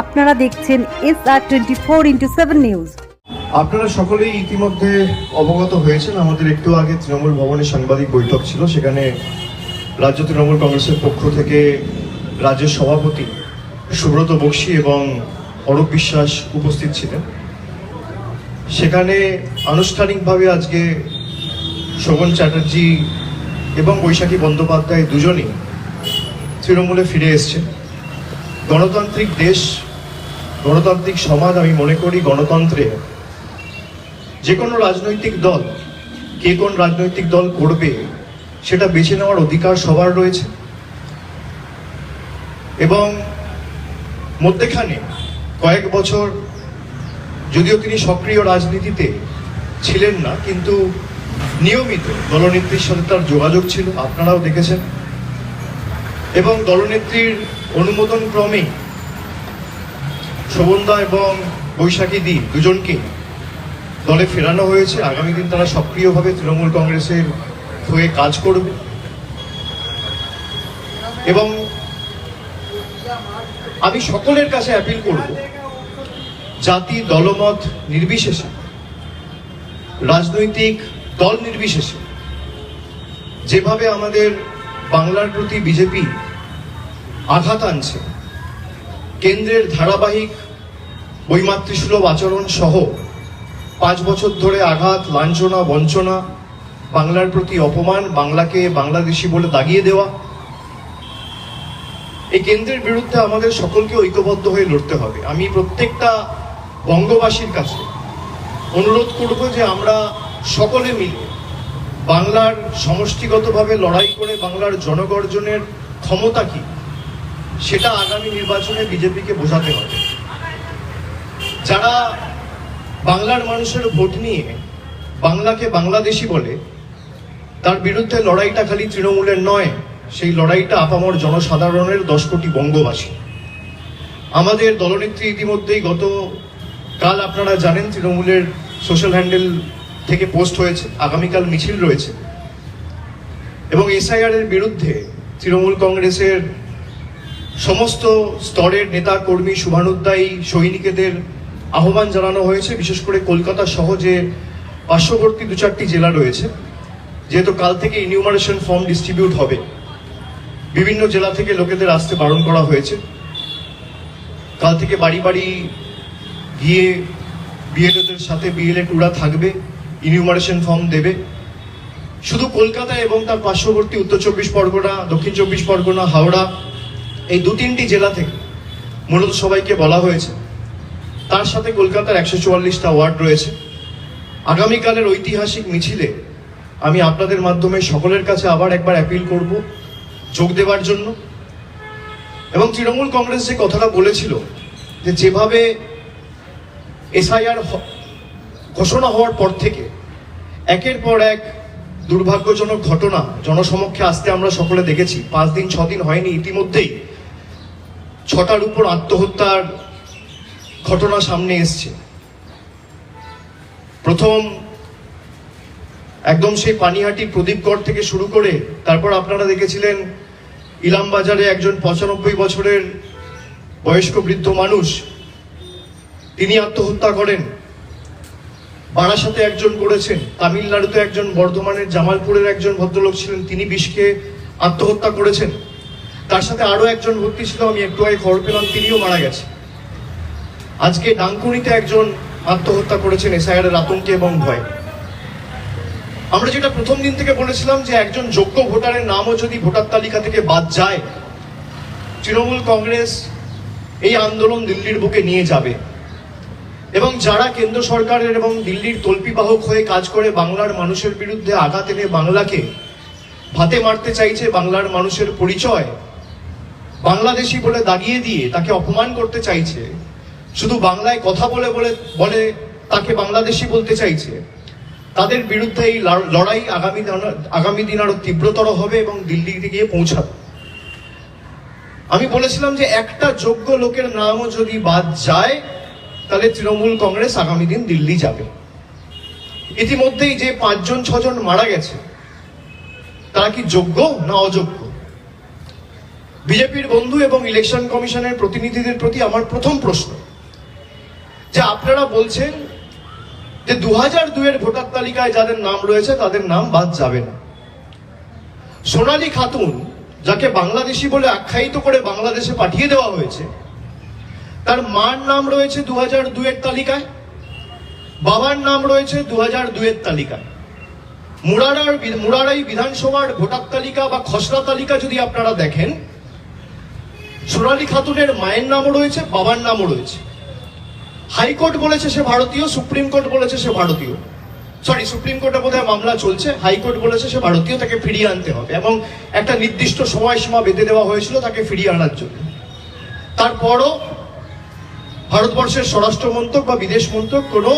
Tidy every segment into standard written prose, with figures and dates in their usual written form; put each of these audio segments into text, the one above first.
আপনারা দেখছেন SR24x7 news. আপনারা সকলেই ইতিমধ্যে অবগত হয়েছেন, আমাদের একটু আগে তৃণমূল ভবনে সাংবাদিক বৈঠক ছিল। সেখানে রাজ্য তৃণমূল কংগ্রেসের পক্ষ থেকে রাজ্যের সভাপতি সুব্রত বক্সী এবং অরূপ বিশ্বাস উপস্থিত ছিলেন। সেখানে আনুষ্ঠানিকভাবে আজকে শোভন চ্যাটার্জি এবং বৈশাখী বন্দ্যোপাধ্যায় দুজনেই তৃণমূলে ফিরে এসছেন। গণতান্ত্রিক দেশ, গণতান্ত্রিক সমাজ, আমি মনে করি গণতন্ত্রে যে কোনো রাজনৈতিক দল কে কোন রাজনৈতিক দল করবে সেটা বেছে নেওয়ার অধিকার সবার রয়েছে। এবং মধ্যেখানে কয়েক বছর যদিও তিনি সক্রিয় রাজনীতিতে ছিলেন না, কিন্তু নিয়মিত দলনেত্রীর সাথে তার যোগাযোগ ছিল, আপনারাও দেখেছেন। এবং দলনেত্রীর অনুমোদন ক্রমেই শোভনদা এবং বৈশাখী দি দুজনকে দলে ফেরানো হয়েছে। আগামী দিন তারা সক্রিয়ভাবে তৃণমূল কংগ্রেসের হয়ে কাজ করবে এবং আমি সকলের কাছে অ্যাপিল করব, জাতি দলমত নির্বিশেষে, রাজনৈতিক দল নির্বিশেষে যেভাবে আমাদের বাংলার প্রতি বিজেপি আঘাত আনছে, কেন্দ্রের ধারাবাহিক বৈমাতৃসুলভ আচরণ সহ 5 বছর ধরে আঘাত, লাঞ্ছনা, বঞ্চনা, বাংলার প্রতি অপমান, বাংলাকে বাংলাদেশি বলে দাগিয়ে দেওয়া, এই কেন্দ্রের বিরুদ্ধে আমাদের সকলকে ঐক্যবদ্ধ হয়ে লড়তে হবে। আমি প্রত্যেকটা বঙ্গবাসীর কাছে অনুরোধ করব যে আমরা সকলে মিলে বাংলার সমষ্টিগতভাবে লড়াই করে বাংলার জনগর্জনের ক্ষমতা কি সেটা আগামী নির্বাচনে বিজেপিকে বোঝাতে হবে। যারা বাংলার মানুষের ভোট নিয়ে বাংলাকে বাংলাদেশি বলে, তার বিরুদ্ধে লড়াইটা খালি তৃণমূলের নয়, সেই লড়াইটা আপামর জনসাধারণের 10 কোটি বঙ্গবাসী। আমাদের দলনেত্রী ইতিমধ্যেই গতকাল আপনারা জানেন তৃণমূলের সোশ্যাল হ্যান্ডেল থেকে পোস্ট হয়েছে, আগামীকাল মিছিল রয়েছে এবং SIR এর বিরুদ্ধে তৃণমূল কংগ্রেসের সমস্ত স্তরের নেতা কর্মী, শুভানুধ্যায়ী সৈনিকেদের আহ্বান জানানো হয়েছে। বিশেষ করে কলকাতা সহ যে পার্শ্ববর্তী 2-4টি জেলা রয়েছে, যেহেতু কাল থেকে ইনিউমারেশন ফর্ম ডিস্ট্রিবিউট হবে, বিভিন্ন জেলা থেকে লোকেদের আসতে বারণ করা হয়েছে। কাল থেকে বাড়ি বাড়ি গিয়ে বিএলওদের সাথে বিএলএ টুরা থাকবে, ইনিউমারেশন ফর্ম দেবে। শুধু কলকাতা এবং তার পার্শ্ববর্তী উত্তর 24 পরগনা, দক্ষিণ 24 পরগনা, হাওড়া, এই 2-3টি জেলা থেকে মূলত সবাইকে বলা হয়েছে। তার সাথে কলকাতার 144টা ওয়ার্ড রয়েছে। আগামীকালের ঐতিহাসিক মিছিলে আমি আপনাদের মাধ্যমে সকলের কাছে আবার একবার অ্যাপিল করব যোগ দেওয়ার জন্য। এবং তৃণমূল কংগ্রেস যে কথাটা বলেছিল যে যেভাবে SIR ঘোষণা হওয়ার পর থেকে একের পর এক দুর্ভাগ্যজনক ঘটনা জনসমক্ষে আসতে আমরা সকলে দেখেছি। 5 দিন 6 দিন হয়নি, ইতিমধ্যেই 6টার উপর আত্মহত্যার ঘটনা সামনে এসছে। প্রথম একদম সেই পানিহাটি প্রদীপগড় থেকে শুরু করে তারপর আপনারা দেখেছিলেন ইলামবাজারে একজন 95 বছরের বয়স্ক বৃদ্ধ মানুষ, তিনি আত্মহত্যা করেন। বারাসাতে একজন করেছেন, তামিলনাড়ুতে একজন, বর্ধমানের জামালপুরের একজন ভদ্রলোক ছিলেন, তিনি বিষকে আত্মহত্যা করেছেন। তার সাথে আরো একজন ভর্তি ছিল, আমি একটু আগে খবর পেলাম তিনিও মারা গেছে। আজকে ডানকুনিতে একজন আত্মহত্যা করেছেন SIR এর আতঙ্কে এবং ভয়ে। আমরা যেটা প্রথম দিন থেকে বলেছিলাম যে একজন যোগ্য ভোটারের নামও যদি ভোটার তালিকা থেকে বাদ যায়, তৃণমূল কংগ্রেস এই আন্দোলন দিল্লির বুকে নিয়ে যাবে। এবং যারা কেন্দ্র সরকারের এবং দিল্লির তল্পিবাহক হয়ে কাজ করে বাংলার মানুষের বিরুদ্ধে আঘাত এনে বাংলাকে ভাতে মারতে চাইছে, বাংলার মানুষের পরিচয় বাংলাদেশি বলে দাগিয়ে দিয়ে তাকে অপমান করতে চাইছে, শুধু বাংলায় কথা বলে বলে বলে তাকে বাংলাদেশি বলতে চাইছে, তাদের বিরুদ্ধে এই লড়াই আগামী দিন আরো তীব্রতর হবে এবং দিল্লিতে গিয়ে পৌঁছাবে। আমি বলেছিলাম যে একটা যোগ্য লোকের নামও যদি বাদ যায় তাহলে তৃণমূল কংগ্রেস আগামী দিন দিল্লি যাবে। ইতিমধ্যেই যে 5 জন 6 জন মারা গেছে, তারা কি যোগ্য না অযোগ্য? বিজেপির বন্ধু এবং ইলেকশন কমিশনের প্রতিনিধিদের প্রতি আমার প্রথম প্রশ্ন, যে আপনারা বলছেন যে 2002-এর ভোটার তালিকায় যাদের নাম রয়েছে তাদের নাম বাদ যাবে না। সোনালী খাতুন, যাকে বাংলাদেশি বলে আখ্যায়িত করে বাংলাদেশে পাঠিয়ে দেওয়া হয়েছে, তার মার নাম রয়েছে 2002-এর তালিকায়, বাবার নাম রয়েছে 2002-এর তালিকায়। মুরারাই বিধানসভার ভোটার তালিকা বা খসড়া তালিকা যদি আপনারা দেখেন, সোনালী খাতুনের মায়ের নামও রয়েছে, বাবার নামও রয়েছে। হাইকোর্ট বলেছে সে ভারতীয়, সুপ্রিম কোর্ট বলেছে সে ভারতীয়, সুপ্রিম কোর্টে বোধহয় মামলা চলছে, হাইকোর্ট বলেছে সে ভারতীয়, তাকে ফিরিয়ে আনতে হবে এবং একটা নির্দিষ্ট সময়সীমা বেঁধে দেওয়া হয়েছিল তাকে ফিরিয়ে আনার জন্য। তারপরও ভারতবর্ষের স্বরাষ্ট্র মন্ত্রক বা বিদেশ মন্ত্রক কোনো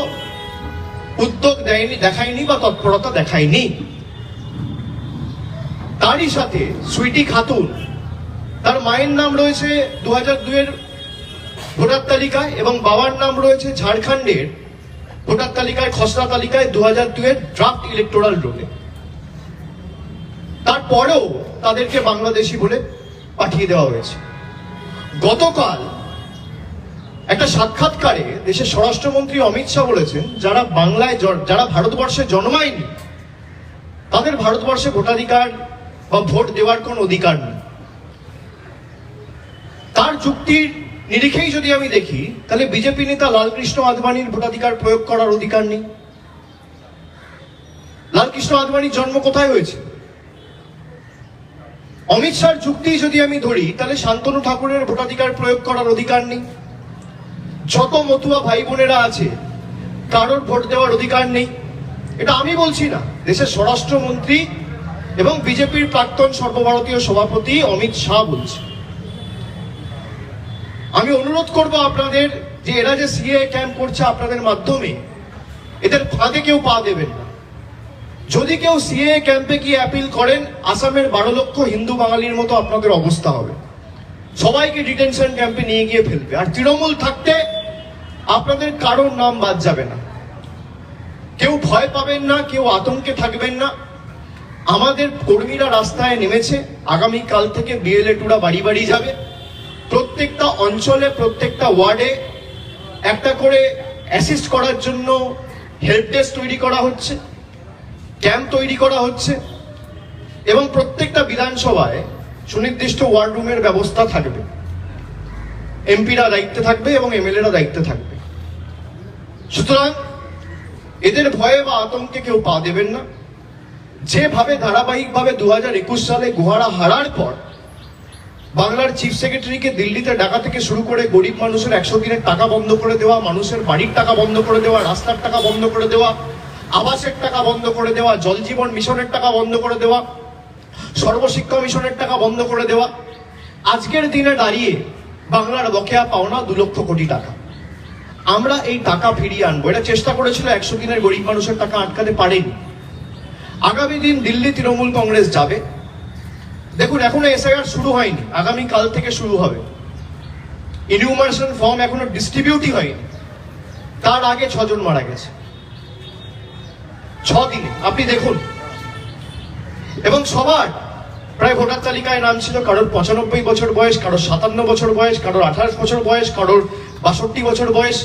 উদ্যোগ দেখায়নি বা তৎপরতা দেখায়নি। তারই সাথে সুইটি খাতুন, তার মায়ের নাম রয়েছে 2002-এর ভোটার তালিকায় এবং বাবার নাম রয়েছে ঝাড়খণ্ডের ভোটার তালিকায়, খসড়া তালিকায় 2002-এর ড্রাফট ইলেকটোরাল রোলে। তারপরেও তাদেরকে বাংলাদেশি বলে পাঠিয়ে দেওয়া হয়েছে। গতকাল একটা সাক্ষাৎকারে দেশের স্বরাষ্ট্রমন্ত্রী অমিত শাহ বলেছেন, যারা ভারতবর্ষে জন্মায়নি তাদের ভারতবর্ষে ভোটাধিকার বা ভোট দেওয়ার কোন অধিকার নেই। তার যুক্তির নিরিখেই যদি আমি দেখি, তাহলে বিজেপি নেতা লালকৃষ্ণ আদবানির ভোটাধিকার প্রয়োগ করার অধিকার নেই। লালকৃষ্ণ আদবানির জন্ম কোথায় হয়েছে? অমিত শাহর যুক্তি যদি আমি ধরি, তাহলে শান্তনু ঠাকুরের ভোটাধিকার প্রয়োগ করার অধিকার নেই। যত মতুয়া ভাই বোনেরা আছে কারোর ভোট দেওয়ার অধিকার নেই। এটা আমি বলছি না, দেশের স্বরাষ্ট্রমন্ত্রী এবং বিজেপির প্রাক্তন সর্বভারতীয় সভাপতি অমিত শাহ বলছে। আমি অনুরোধ করব আপনাদের, যে এরা যে সিএ ক্যাম্প করছে আপনাদের মাধ্যমে, এদের ফাঁদে কেউ পা দেবেন না। যদি কেউ সিএ ক্যাম্পে গিয়ে অ্যাপিল করেন, আসামের 12 লক্ষ হিন্দু বাঙালির মতো আপনাদের অবস্থা হবে। সবাইকে ডিটেনশন ক্যাম্পে নিয়ে গিয়ে ফেলবে। আর তৃণমূল থাকতে আপনাদের কারোর নাম বাদ যাবে না। কেউ ভয় পাবেন না, কেউ আতঙ্কে থাকবেন না। আমাদের কর্মীরা রাস্তায় নেমেছে, আগামীকাল থেকে বিএলএ-2রা বাড়ি বাড়ি যাবে। প্রত্যেকটা অঞ্চলে, প্রত্যেকটা ওয়ার্ডে একটা করে অ্যাসিস্ট করার জন্য হেল্প ডেস্ক তৈরি করা হচ্ছে, ক্যাম্প তৈরি করা হচ্ছে এবং প্রত্যেকটা বিধানসভায় সুনির্দিষ্ট ওয়ার্ড রুমের ব্যবস্থা থাকবে। এমপিরা দায়িত্বে থাকবে এবং এমএলএরা দায়িত্বে থাকবে। সুতরাং এদের ভয়ে বা আতঙ্কে কেউ পা দেবেন না। যেভাবে ধারাবাহিকভাবে 2021 সালে গোহারা হারার পর বাংলার চিফ সেক্রেটারিকে দিল্লিতে ডাকা থেকে শুরু করে গরিব মানুষের 100 দিনের টাকা বন্ধ করে দেওয়া, মানুষের বাড়ির টাকা বন্ধ করে দেওয়া, রাস্তার টাকা বন্ধ করে দেওয়া, আবাসের টাকা বন্ধ করে দেওয়া, জল জীবন মিশনের টাকা বন্ধ করে দেওয়া, সর্বশিক্ষা মিশনের টাকা বন্ধ করে দেওয়া, আজকের দিনে দাঁড়িয়ে বাংলার বকেয়া পাওনা 2 লক্ষ কোটি টাকা। আমরা এই টাকা ফিরিয়ে আনবো। এটা চেষ্টা করেছিল 100 দিনের গরিব মানুষের টাকা, আটকাতে পারেনি। আগামী দিন দিল্লি তৃণমূল কংগ্রেস যাবে। দেখুন, এখনো এসআইআর শুরু হয়নি, আগামী কাল থেকে শুরু হবে। ইনিউমারেশন ফর্ম এখনো ডিস্ট্রিবিউটই হয়নি। তার আগে 6 জন মারা গেছে 6 দিনে, আপনি দেখুন। এবং সবার প্রায় ভোটার তালিকায় নাম ছিল কারোর 95 বছর বয়স, কারোর 57 বছর বয়স, কারোর 28 বছর বয়স, কারোর 62 বছর বয়স।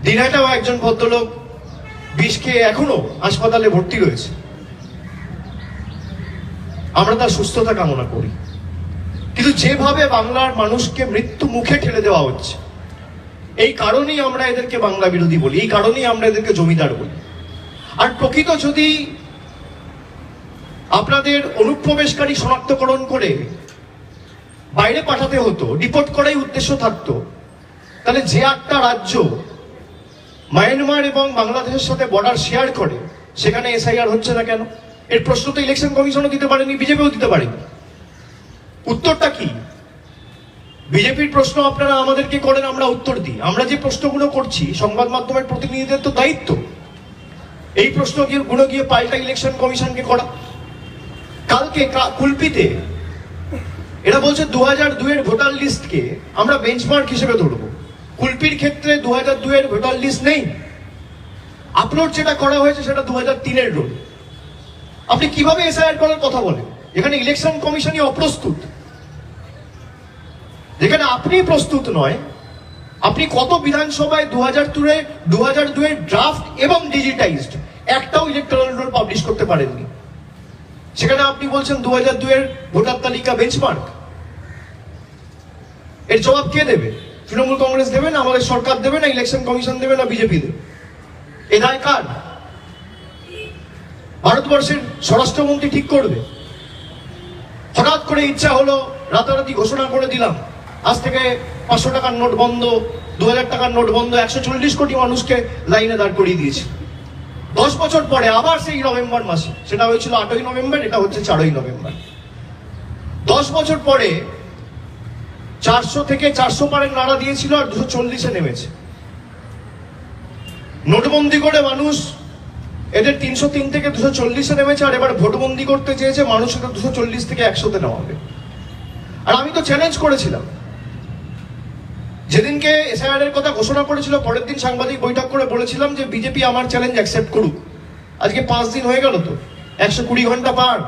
দিনহাটাও একজন ভদ্রলোক বিষ খেয়ে এখনো হাসপাতালে ভর্তি রয়েছে। আমরা তার সুস্থতা কামনা করি। কিন্তু যেভাবে বাংলার মানুষকে মৃত্যু মুখে ঠেলে দেওয়া হচ্ছে, এই কারণেই আমরা এদেরকে বাংলা বিরোধী বলি, এই কারণেই আমরা এদেরকে জমিদার বলি। আর প্রকৃত যদি আপনাদের অনুপ্রবেশকারী শনাক্তকরণ করে বাইরে পাঠাতে হতো, ডিপোর্ট করাই উদ্দেশ্য থাকতো, তাহলে যে একটা রাজ্য মায়ানমার এবং বাংলাদেশের সাথে বর্ডার শেয়ার করে সেখানে এসআইআর হচ্ছে না কেন? এর প্রশ্ন তো ইলেকশন কমিশনও দিতে পারেনি, বিজেপিও দিতে পারেনি। উত্তরটা কি? বিজেপির প্রশ্ন আপনারা আমাদেরকে করেন, আমরা উত্তর দিই। আমরা যে প্রশ্নগুলো করছি, সংবাদ মাধ্যমের প্রতিনিধিদের তো দায়িত্ব এই প্রশ্নগুলো গিয়ে পাল্টা ইলেকশন কমিশনকে করা। কালকে কুলপিতে এরা বলছে 2002-এর ভোটার লিস্টকে আমরা বেঞ্চমার্ক হিসেবে ধরবো। কুলপির ক্ষেত্রে 2002-এর ভোটার লিস্ট নেই। আপলোড যেটা করা হয়েছে সেটা 2003-এর রোল। আপনি কিভাবে এসআইআর করার কথা বলেন? যেখানে ইলেকশন কমিশনই অপ্রস্তুত, যেখানে আপনি প্রস্তুত নয়। আপনি কত বিধানসভায় 2002 ড্রাফট এবং ডিজিটাইজড একটাও ইলেকট্রাল রোল পাবলিশ করতে পারেননি। সেখানে আপনি বলছেন 2002 ভোটার তালিকা বেঞ্চমার্ক। এর জবাব কে দেবে? তৃণমূল কংগ্রেস দেবে না আমাদের সরকার দেবে না ইলেকশন কমিশন দেবে না বিজেপি দেবে? এ দায় কার? ভারতবর্ষের স্বরাষ্ট্রমন্ত্রী ঠিক করবে? হঠাৎ করে ইচ্ছা হলো, রাতারাতি ঘোষণা করে দিলাম আজ থেকে 500 টাকার নোট বন্ধ, 2000 টাকার নোট বন্ধ, 140 কোটি মানুষকে লাইনে দাঁড় করিয়ে দিয়েছে। 10 বছর পরে আবার সেই নভেম্বর মাসে, সেটা হয়েছিল 8ই নভেম্বর, এটা হচ্ছে 4ই নভেম্বর। 10 বছর পরে 400 থেকে 400 পারের নাড়া দিয়েছিল আর 240-এ নেমেছে। নোটবন্দি করে মানুষ এদের 303 থেকে 240-এ নেমেছে, আর এবার ভোটবন্দি করতে চেয়েছে মানুষ এটা 240 থেকে 100-তে নামাবে। আর আমি তো চ্যালেঞ্জ করেছিলাম যেদিনকে এসআইআর এর কথা ঘোষণা করেছিল, পরের দিন সাংবাদিক বৈঠক করে বলেছিলাম যে বিজেপি আমার চ্যালেঞ্জ অ্যাকসেপ্ট করুক। আজকে 5 দিন হয়ে গেল, তো 120 ঘন্টা পার,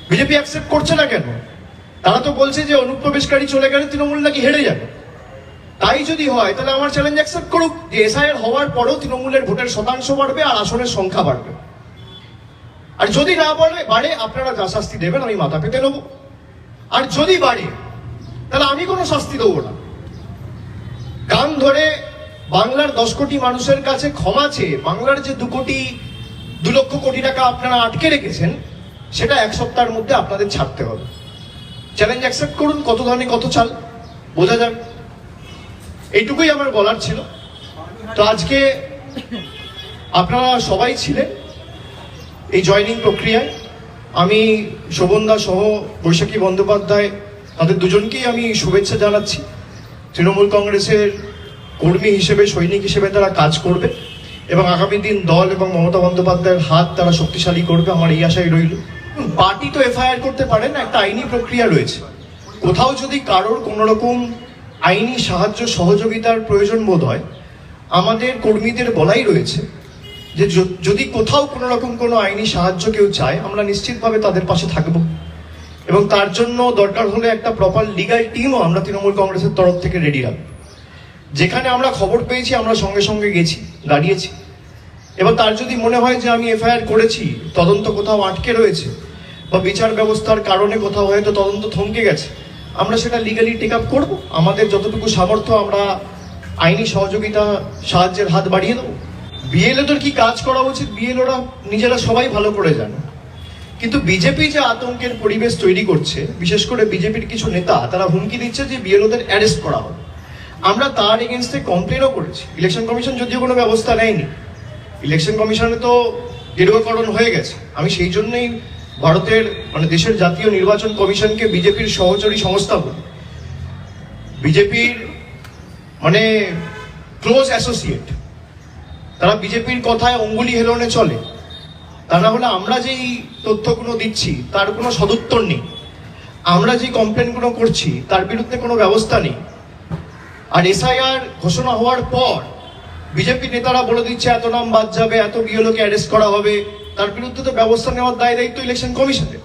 বিজেপি অ্যাকসেপ্ট করছে না কেন? তারা তো বলছে যে অনুপ্রবেশকারী চলে গেলে তৃণমূল নাকি হেরে যাবে। তাই যদি হয় তাহলে আমার চ্যালেঞ্জ অ্যাকসেপ্ট করুক যে এসআইআর হওয়ার পরেও তৃণমূলের ভোটের শতাংশ বাড়বে আর আসনের সংখ্যা বাড়বে। আর যদি না বাড়ে আপনারা যা শাস্তি দেবেন আমি মাথা পেতে নেবো। আর যদি বাড়ে তাহলে আমি কোনো শাস্তি দেবো না। কান ধরে বাংলার 10 কোটি মানুষের কাছে ক্ষমা চেয়ে বাংলার যে 2 লক্ষ কোটি টাকা আপনারা আটকে রেখেছেন সেটা 1 সপ্তাহের মধ্যে আপনাদের ছাড়তে হবে। চ্যালেঞ্জ অ্যাকসেপ্ট করুন, কত ধানে কত চাল বোঝা যাবে। এইটুকুই আমার বলার ছিল। তো আজকে আপনারা সবাই ছিলেন এই জয়নিং প্রক্রিয়ায়। আমি শোভনদা সহ বৈশাখী বন্দ্যোপাধ্যায়, তাদের দুজনকেই আমি শুভেচ্ছা জানাচ্ছি। তৃণমূল কংগ্রেসের কর্মী হিসেবে, সৈনিক হিসেবে তারা কাজ করবে এবং আগামী দিন দল এবং মমতা বন্দ্যোপাধ্যায়ের হাত তারা শক্তিশালী করবে, আমার এই আশাই রইল। পার্টি তো এফআইআর করতে পারে না, একটা আইনি প্রক্রিয়া রয়েছে। কোথাও যদি কারোর কোনো রকম আইনি সাহায্য সহযোগিতার প্রয়োজন বোধ হয়, আমাদের কর্মীদের বলাই রয়েছে যে যদি কোথাও কোনো রকম কোনো আইনি সাহায্য কেউ চায়, আমরা নিশ্চিতভাবে তাদের পাশে থাকব এবং তার জন্য দরকার হলে একটা প্রপার লিগ্যাল টিমও আমরা তৃণমূল কংগ্রেসের তরফ থেকে রেডি রাখবো। যেখানে আমরা খবর পেয়েছি আমরা সঙ্গে সঙ্গে গেছি, দাঁড়িয়েছি। এবার তার যদি মনে হয় যে আমি এফআইআর করেছি, তদন্ত কোথাও আটকে রয়েছে বা বিচার ব্যবস্থার কারণে কোথাও হয়তো তদন্ত থমকে গেছে, আমরা সেটা লিগালি টেক আপ করবো। আমাদের যতটুকু সামর্থ্য আমরা আইনি সহযোগিতা, সাহায্যের হাত বাড়িয়ে দেবো। বিএলওদের কি কাজ করা উচিত বিএলওরা নিজেরা সবাই ভালো করে জানে, কিন্তু বিজেপি যে আতঙ্কের পরিবেশ তৈরি করছে, বিশেষ করে বিজেপির কিছু নেতা, তারা হুমকি দিচ্ছে যে বিএলওদের অ্যারেস্ট করা হবে। আমরা তার এগেনস্টে কমপ্লেনও করেছি। ইলেকশন কমিশন যদিও কোনো ব্যবস্থা নেয়নি, ইলেকশন কমিশনে তো গেরুয়াকরণ হয়ে গেছে। আমি সেই জন্যই ভারতের দেশের জাতীয় নির্বাচন কমিশনকে বিজেপির সহচরী সংস্থা বলি। বিজেপির ক্লোজ অ্যাসোসিয়েট, তারা বিজেপির কথায় অঙ্গুলি হেলনে চলে। তা না হলে আমরা যেই তথ্যগুলো দিচ্ছি তার কোনো সদুত্তর নেই, আমরা যে কমপ্লেনগুলো করছি তার বিরুদ্ধে কোনো ব্যবস্থা নেই। আর এসআইআর ঘোষণা হওয়ার পর বিজেপি নেতারা বলে দিচ্ছে এত নাম বাদ যাবে, এত বিএলওকে অ্যারেস্ট করা হবে, তার বিরুদ্ধে তো ব্যবস্থা নেওয়ার দায় দায়িত্ব ইলেকশন কমিশনের।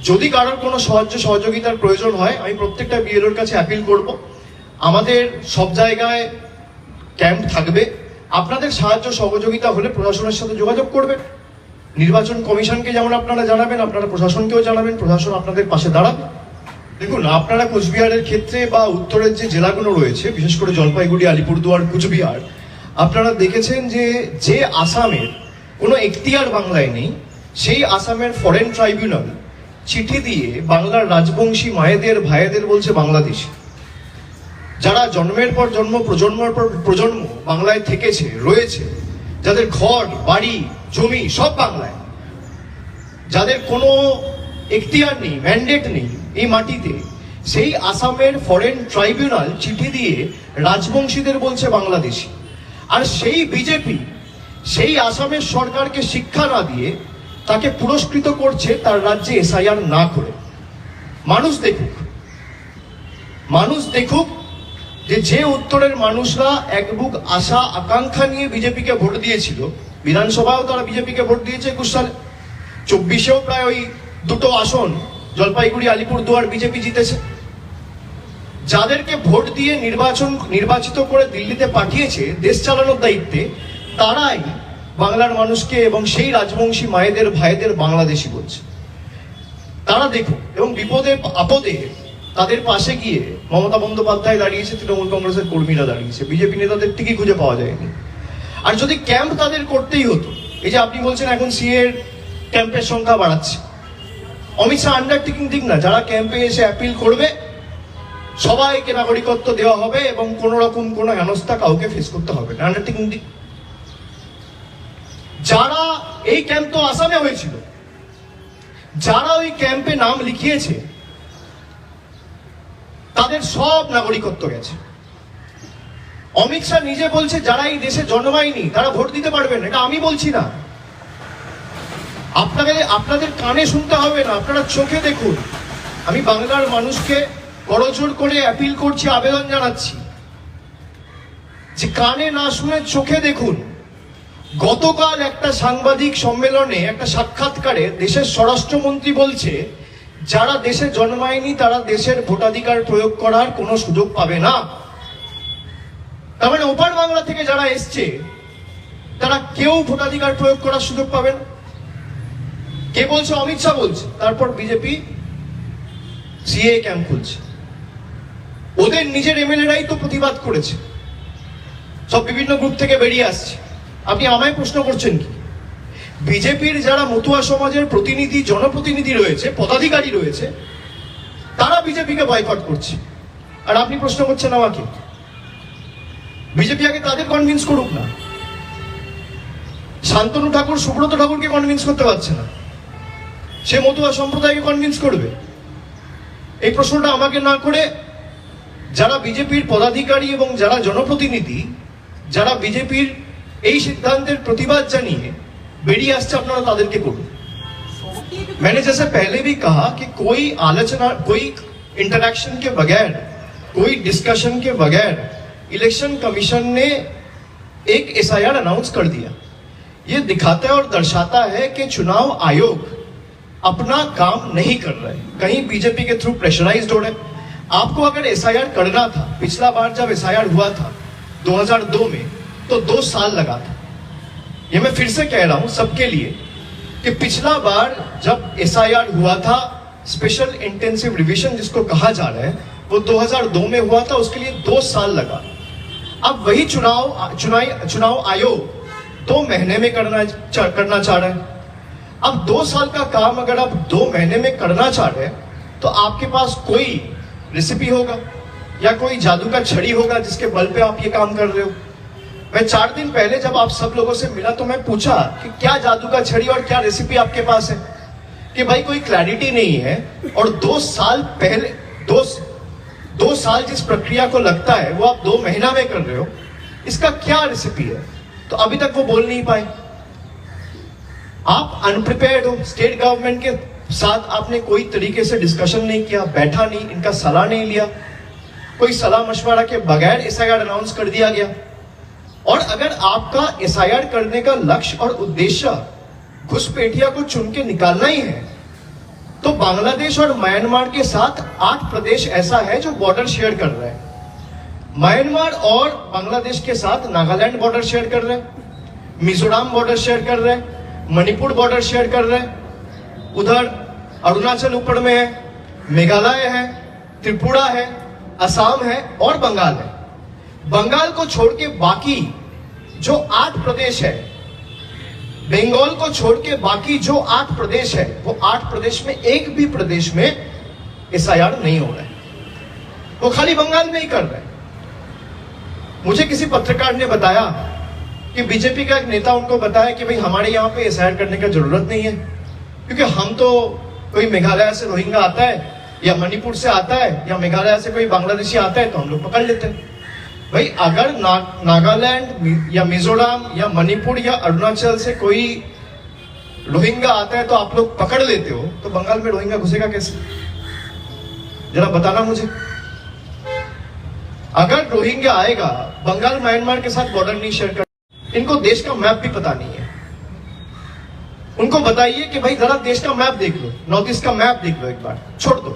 যদি কারোর কোনো সাহায্য সহযোগিতার প্রয়োজন হয়, আমি প্রত্যেকটা বিএলওর কাছে অ্যাপিল করব, আমাদের সব জায়গায় ক্যাম্প থাকবে। আপনাদের সাহায্য সহযোগিতা হলে প্রশাসনের সাথে যোগাযোগ করবেন। নির্বাচন কমিশনকে যেমন আপনারা জানাবেন, আপনারা প্রশাসনকেও জানাবেন, প্রশাসন আপনাদের পাশে দাঁড়াবে। দেখুন, আপনারা কোচবিহারের ক্ষেত্রে বা উত্তরের যে জেলাগুলো রয়েছে, বিশেষ করে জলপাইগুড়ি, আলিপুরদুয়ার, কুচবিহার, আপনারা দেখেছেন যে আসামের কোনো এখতিয়ার বাংলায় নেই, সেই আসামের ফরেন ট্রাইব্যুনাল চিঠি দিয়ে বাংলার রাজবংশী মায়েদের, ভাইয়েদের বলছে বাংলাদেশি, যারা জন্মের পর জন্ম, প্রজন্মের পর প্রজন্ম বাংলায় থেকেছে, রয়েছে, যাদের ঘর বাড়ি জমি সব বাংলায়, যাদের কোনো এখতিয়ার নেই, ম্যান্ডেট নেই এই মাটিতে, সেই আসামের ফরেন ট্রাইব্যুনাল চিঠি দিয়ে রাজবংশীদের বলছে বাংলাদেশি। আর সেই বিজেপি সেই আসামের সরকারকে শিক্ষা না দিয়ে তাকে পুরস্কৃত করছে তার রাজ্যে এসআইআর না করে। মানুষ দেখুক যে উত্তরের মানুষরা এক বুক আশা আকাঙ্ক্ষা নিয়ে বিজেপিকে ভোট দিয়েছিল, বিধানসভাও তারা বিজেপিকে ভোট দিয়েছে 21 সালে, 24-এও প্রায় ওই দুটো আসন জলপাইগুড়ি আলিপুরদুয়ার বিজেপি জিতেছে। যাদেরকে ভোট দিয়ে নির্বাচিত করে দিল্লিতে পাঠিয়েছে দেশ চালানোর দায়িত্বে, তারাই বাংলার মানুষকে এবং সেই রাজবংশী মায়েদের ভাইদের বাংলাদেশি বলছে। তারা দেখুন, এবং বিপদে আপদে তাদের পাশে গিয়ে মমতা বন্দ্যোপাধ্যায় দাঁড়িয়েছে, তৃণমূল কংগ্রেসের কর্মীরা দাঁড়িয়েছে, বিজেপি নেতাদের ঠিকই খুঁজে পাওয়া যায়নি। আর যদি ক্যাম্প তাদের করতেই হতো, এই যে আপনি বলছেন এখন সিএ ক্যাম্পের সংখ্যা বাড়াচ্ছে, অমিত শাহ আন্ডারটেকিং দিক না, যারা ক্যাম্পে এসে অ্যাপিল করবে সবাইকে নাগরিকত্ব দেওয়া হবে এবং কোন রকম কোনো হেনস্থা কাউকে ফেস করতে হবে না, আন্ডারটেকিং দিক। যারা এই ক্যাম্প তো আসামে হয়েছিল, যারা ওই ক্যাম্পে নাম লিখিয়েছে তাদের সব নাগরিকত্ব গেছে। অমিত শাহ নিজে বলছে যারা এই দেশে জন্মায়নি তারা ভোট দিতে পারবেন, এটা আমি বলছি না, আপনাদের কানে শুনতে হবে না, আপনারা চোখে দেখুন। আমি বাংলার মানুষকে করজোড় করে অ্যাপিল করছি, আবেদন জানাচ্ছি যে কানে না শুনে চোখে দেখুন। গতকাল একটা সাংবাদিক সম্মেলনে একটা সাক্ষাৎকারে দেশের স্বরাষ্ট্রমন্ত্রী বলছে যারা দেশে জন্মায়নি তারা দেশের ভোটাধিকার প্রয়োগ করার কোনো সুযোগ পাবে না। তার মানে ওপার বাংলা থেকে যারা এসছে তারা কেউ ভোটাধিকার প্রয়োগ করার সুযোগ পাবে না। কে বলছে? অমিত শাহ বলছে। তারপর বিজেপি সিএ ক্যাম্প খুলছে। ওদের নিজের এমএলএরাই তো প্রতিবাদ করেছে, সব বিভিন্ন গ্রুপ থেকে বেরিয়ে আসছে। আপনি আমায় প্রশ্ন করছেন কি? বিজেপির যারা মতুয়া সমাজের প্রতিনিধি, জনপ্রতিনিধি রয়েছে, পদাধিকারী রয়েছে, তারা বিজেপিকে বয়কট করছে, আর আপনি প্রশ্ন করছেন আমাকে? বিজেপি আগে তাদের কনভিন্স করুক না। শান্তনু ঠাকুর সুব্রত ঠাকুরকে কনভিন্স করতে পারছে না, সে মতুয়া সম্প্রদায়কে কনভিন্স করবে? এই প্রশ্নটা আমাকে না করে যারা বিজেপির পদাধিকারী এবং যারা জনপ্রতিনিধি, যারা বিজেপির এই সিদ্ধান্তের প্রতিবাদ জানিয়ে बेरिए আসছে, আপনারা তাদেরকে করুন। मैंने जैसे पहले भी कहा कि कोई आलोचना, कोई इंटरैक्शन के बगैर, कोई डिस्कशन के बगैर इलेक्शन कमीशन ने एक एसआईआर अनाउंस कर दिया। ये दिखाता है और दर्शाता है कि चुनाव आयोग अपना काम नहीं कर रहा है, कहीं बीजेपी के थ्रू प्रेशराइज्ड हो रहे। आपको अगर एसआईआर करना था, पिछला बार जब एसआईआर हुआ था 2002 में, तो 2 साल लगा था। ये मैं फिर से कह रहा हूं सबके लिए कि पिछला बार जब एसआईआर हुआ था, स्पेशल इंटेंसिव रिवीजन जिसको कहा जा रहा है, वो 2002 में हुआ था, उसके लिए 2 साल लगा। अब वही चुनाव आयोग 2 महीने में करना चाह रहा है। अब 2 साल का काम अगर आप 2 महीने में करना चाह रहे हैं, तो आपके पास कोई रेसिपी होगा या कोई जादू का छड़ी होगा जिसके बल पे आप ये काम कर रहे हो। मैं 4 दिन पहले जब आप सब लोगों से मिला तो मैं पूछा कि क्या जादू का छड़ी और क्या रेसिपी आपके पास है, कि भाई कोई क्लैरिटी नहीं है, और 2 साल पहले 2 साल जिस प्रक्रिया को लगता है वो आप 2 महीना में कर रहे हो, इसका क्या रेसिपी है? तो अभी तक वो बोल नहीं पाए। आप अनप्रिपेयर्ड हो। स्टेट गवर्नमेंट के साथ आपने कोई तरीके से डिस्कशन नहीं किया, बैठा नहीं, इनका सलाह नहीं लिया, कोई सलाह मशवरा के बगैर एसआईआर अनाउंस कर दिया गया। और अगर आपका एसआईआर करने का लक्ष्य और उद्देश्य घुसपैठिया को चुन के निकालना ही है, तो बांग्लादेश और म्यांमार के साथ 8 प्रदेश ऐसा है जो बॉर्डर शेयर कर रहे हैं। म्यांमार और बांग्लादेश के साथ नागालैंड बॉर्डर शेयर कर रहे हैं, मिजोरम बॉर्डर शेयर कर रहे हैं, मणिपुर बॉर्डर शेयर कर रहे हैं, उधर अरुणाचल ऊपर में है, मेघालय है, त्रिपुरा है, असम है और बंगाल है। बंगाल को छोड़ के बाकी जो 8 प्रदेश है, बंगाल को छोड़ के बाकी जो 8 प्रदेश है, वो 8 प्रदेश में एक भी प्रदेश में एसआईआर नहीं हो रहा है, वो खाली बंगाल में ही कर रहे हैं। मुझे किसी पत्रकार ने बताया कि बीजेपी का एक नेता उनको बताया कि भाई हमारे यहाँ पे एसआईआर करने की जरूरत नहीं है, क्योंकि हम तो, कोई मेघालय से रोहिंग्या आता है या मणिपुर से आता है या मेघालय से कोई बांग्लादेशी आता है तो हम लोग पकड़ लेते हैं। भाई अगर नागालैंड या मिजोरम या मणिपुर या अरुणाचल से कोई रोहिंग्या आता है तो आप लोग पकड़ लेते हो, तो बंगाल में रोहिंग्या घुसेगा कैसे? जरा बताना मुझे। अगर रोहिंग्या आएगा, बंगाल म्यांमार के साथ बॉर्डर नहीं शेयर कर, इनको देश का मैप भी पता नहीं है। उनको बताइए कि भाई जरा देश का मैप देख लो, नॉर्थ ईस्ट का मैप देख लो, एक बार छोड़ दो।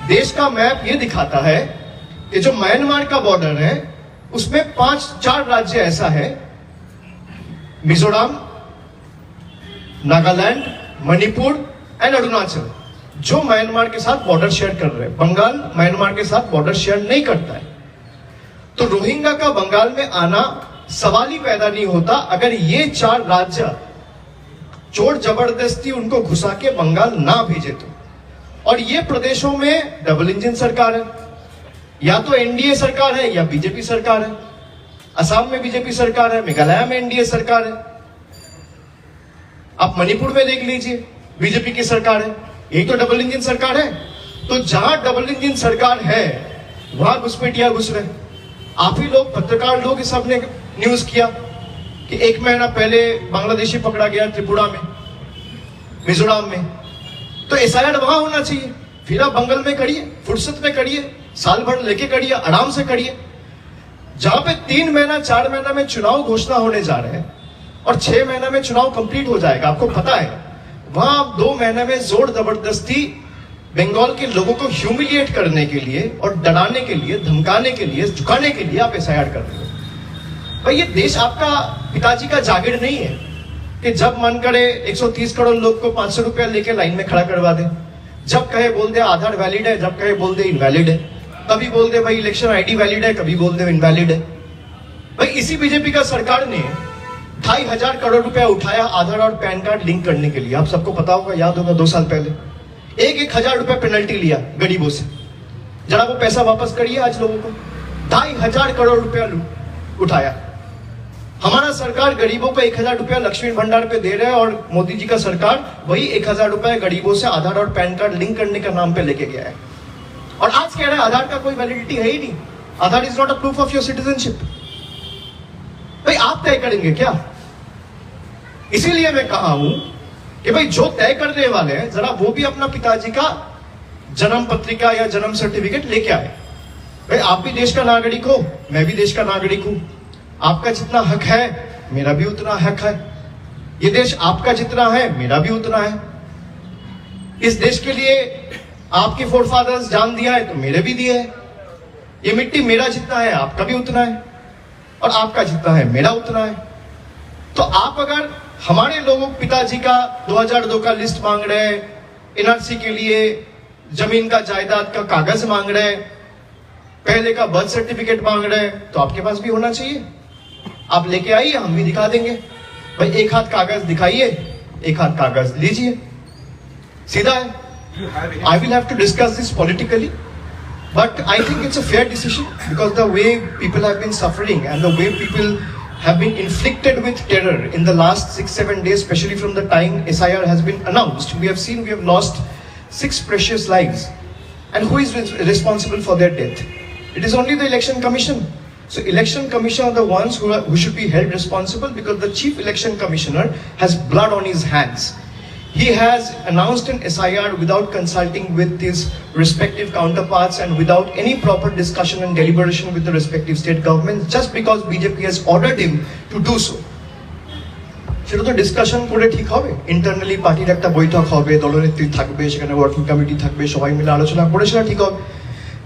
देश का मैप ये दिखाता है कि जो म्यांमार का बॉर्डर है उसमें 4 राज्य ऐसा है, मिजोरम, नागालैंड, मणिपुर एंड अरुणाचल, जो म्यांमार के साथ बॉर्डर शेयर कर रहे हैं। बंगाल म्यांमार के साथ बॉर्डर शेयर नहीं करता है। तो रोहिंग्या का बंगाल में आना सवाल ही पैदा नहीं होता अगर ये 4 राज्य जोर जबरदस्ती उनको घुसा के बंगाल ना भेजे तो। और ये प्रदेशों में डबल इंजन सरकार है, या तो एनडीए सरकार है या बीजेपी सरकार है। असम में बीजेपी सरकार है, मेघालय में एनडीए सरकार है, आप मणिपुर में देख लीजिए बीजेपी की सरकार है, यही तो डबल इंजन सरकार है। तो जहां डबल इंजन सरकार है वहां घुसपैठिया घुस रहे। आप ही लोग, पत्रकार लोग, इस सबने न्यूज किया कि 1 महीना पहले बांग्लादेशी पकड़ा गया त्रिपुरा में, मिजोरम में। तो एसआईआर वहां होना चाहिए। फिर आप बंगाल में करिए, फुर्सत में करिए, साल भर लेके करिए, आराम से करिए। जहां पे 3 महीना 4 महीना में चुनाव घोषणा होने जा रहे हैं और 6 महीना में चुनाव कंप्लीट हो जाएगा, आपको पता है, वहां आप 2 महीने में जोर जबरदस्ती बंगाल के लोगों को ह्यूमिलिएट करने के लिए और डराने के लिए, धमकाने के लिए, झुकाने के लिए आप एसआईआर कर रहे हो। भाई ये देश आपका पिताजी का जागीर नहीं है कि जब मन करे 130 करोड़ लोग को 500 रुपया लेके लाइन में खड़ा करवा दे, जब कहे बोल दे आधार वैलिड है, जब कहे बोल दे इनवैलिड है, कभी बोल दे भाई इलेक्शन आईडी वैलिड है, कभी बोल दे इनवैलिड है। भाई इसी बीजेपी का सरकार ने 2,500 करोड़ रुपया उठाया आधार और पैन कार्ड लिंक करने के लिए। आप सबको पता होगा, याद होगा, 2 साल पहले 1,000 रुपया पेनल्टी लिया गरीबों से। जरा वो पैसा वापस करिए आज लोगों को। 2,500 करोड़ रुपया उठाया। हमारा सरकार गरीबों को 1,000 रुपया लक्ष्मी भंडार पे दे रहा है और मोदी जी का सरकार वही 1,000 रुपया गरीबों से आधार और पैन कार्ड लिंक करने का नाम पे लेके गया है। और आज कह रहा है आधार का कोई वैलिडिटी है ही नहीं, Aadhaar is not a proof of your citizenship. भाई आप तय करेंगे क्या? इसीलिए मैं कहा हूं कि भाई जो तय करने वाले हैं जरा वो भी अपना पिताजी का जन्म पत्रिका या जन्म सर्टिफिकेट लेके आए। भाई आप भी देश का नागरिक हो, मैं भी देश का नागरिक हूं। आपका जितना हक है मेरा भी उतना हक है। ये देश आपका जितना है मेरा भी उतना है। इस देश के लिए आपके फोरफादर्स जान दिया है तो मेरे भी दिए है। ये मिट्टी मेरा जितना है आपका भी उतना है, और आपका जितना है मेरा उतना है। तो आप अगर हमारे लोगों पिताजी का 2002 का लिस्ट मांग रहे हैं, एनआरसी के लिए जमीन का जायदाद का कागज मांग रहे हैं, पहले का बर्थ सर्टिफिकेट मांग रहे हैं, तो आपके पास भी होना चाहिए। आप लेके आइए, हम भी दिखा देंगे। भाई एक हाथ कागज दिखाइए, एक हाथ कागज लीजिए, सीधा है। I will have to discuss this politically, but I think it's a fair decision because the way people have been suffering and the way people have been inflicted with terror in the last 6-7 days, especially from the time SIR has been announced, we have lost 6 precious lives. And who is responsible for their death? It is only the election commission. So election commission are the ones who should be held responsible because the chief election commissioner has blood on his hands. He has announced an SIR without consulting with his respective counterparts and without any proper discussion and deliberation with the respective state governments, just because BJP has ordered him to do so. সেটা তো discussion করে ঠিক হবে, internally পার্টির একটা বৈঠক হবে, দলনেত্রী থাকবে, সেখানে ওয়ার্কিং কমিটি থাকবে, সবাই মিলে আলোচনা করে সেটা ঠিক হবে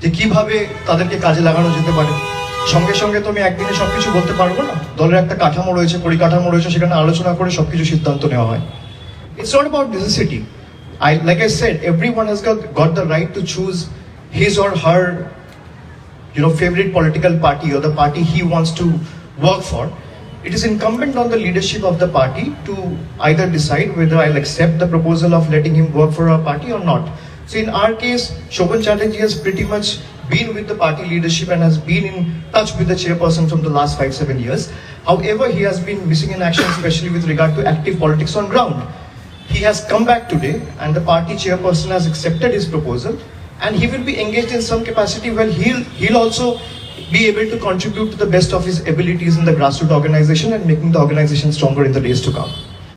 যে কিভাবে তাদেরকে কাজে লাগানো যেতে পারে। সঙ্গে সঙ্গে তো আমি একদিনে সবকিছু বলতে পারবো না। দলের একটা কাঠামো রয়েছে, পরিকাঠামো রয়েছে, সেখানে আলোচনা করে সবকিছু সিদ্ধান্ত নেওয়া হয়। It's not about necessity. Like I said, everyone has got the right to choose his or her, favorite political party or the party he wants to work for. It is incumbent on the leadership of the party to either decide whether I'll accept the proposal of letting him work for our party or not. So in our case, Shobhan Chatterjee has pretty much been with the party leadership and has been in touch with the chairperson from the last 5-7 years. However, he has been missing in action, especially with regard to active politics on ground. He has come back today and the party chairperson has accepted his proposal and he will be engaged in some capacity where he'll also be able to contribute to the best of his abilities in the grassroots organization and making the organization stronger in the days to come.